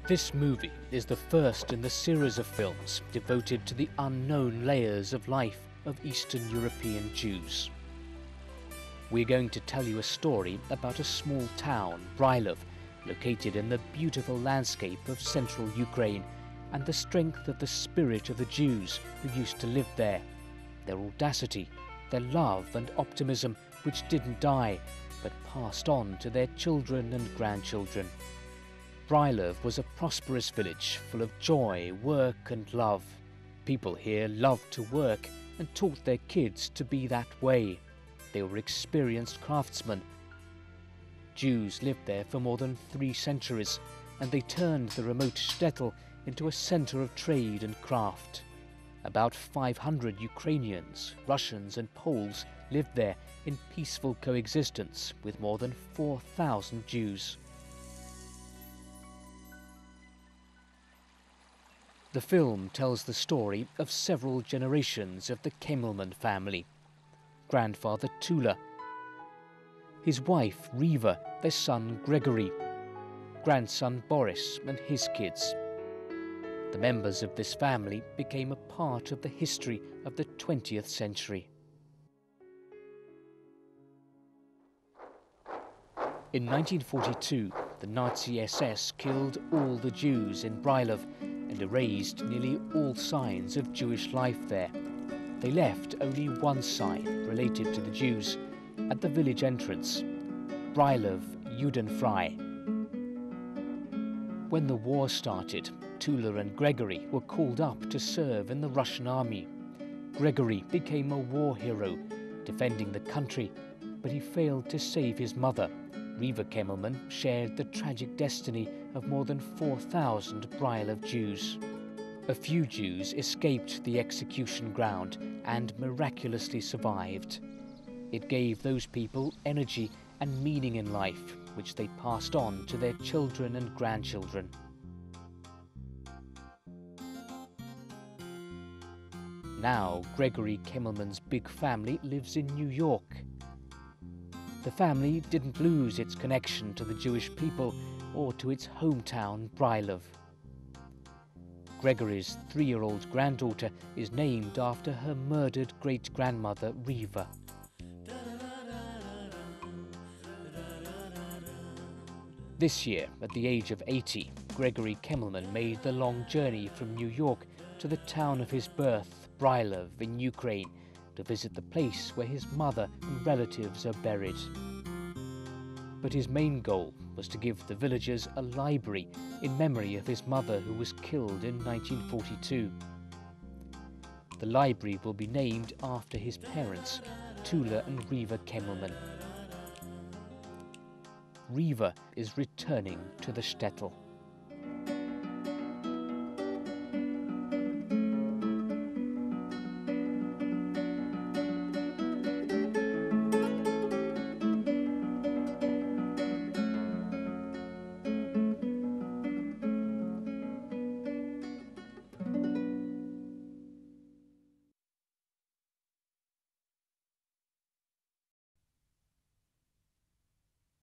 This movie is the first in the series of films devoted to the unknown layers of life of Eastern European Jews. We're going to tell you a story about a small town, Brylov, located in the beautiful landscape of central Ukraine, and the strength of the spirit of the Jews who used to live there, their audacity, their love and optimism which didn't die, but passed on to their children and grandchildren. Brylov was a prosperous village full of joy, work and love. People here loved to work and taught their kids to be that way. They were experienced craftsmen. Jews lived there for more than 3 centuries, and they turned the remote shtetl into a center of trade and craft. About 500 Ukrainians, Russians and Poles lived there in peaceful coexistence with more than 4,000 Jews. The film tells the story of several generations of the Kemelman family. Grandfather Tula, his wife Riva, their son Gregory, grandson Boris and his kids. The members of this family became a part of the history of the 20th century. In 1942, the Nazi SS killed all the Jews in Brylov and erased nearly all signs of Jewish life there. They left only one sign related to the Jews at the village entrance, Brylov, Juden, Frei. When the war started, Tula and Gregory were called up to serve in the Russian army. Gregory became a war hero, defending the country, but he failed to save his mother. Riva Kemelman shared the tragic destiny of more than 4,000 Brylov Jews. A few Jews escaped the execution ground and miraculously survived. It gave those people energy and meaning in life, which they passed on to their children and grandchildren. Now, Gregory Kemelman's big family lives in New York. The family didn't lose its connection to the Jewish people or to its hometown, Brylov. Gregory's 3-year-old granddaughter is named after her murdered great-grandmother, Riva. This year, at the age of 80, Gregory Kemelman made the long journey from New York to the town of his birth, Brylov, in Ukraine, to visit the place where his mother and relatives are buried. But his main goal was to give the villagers a library in memory of his mother, who was killed in 1942. The library will be named after his parents, Tula and Riva Kemelman. Riva is returning to the shtetl.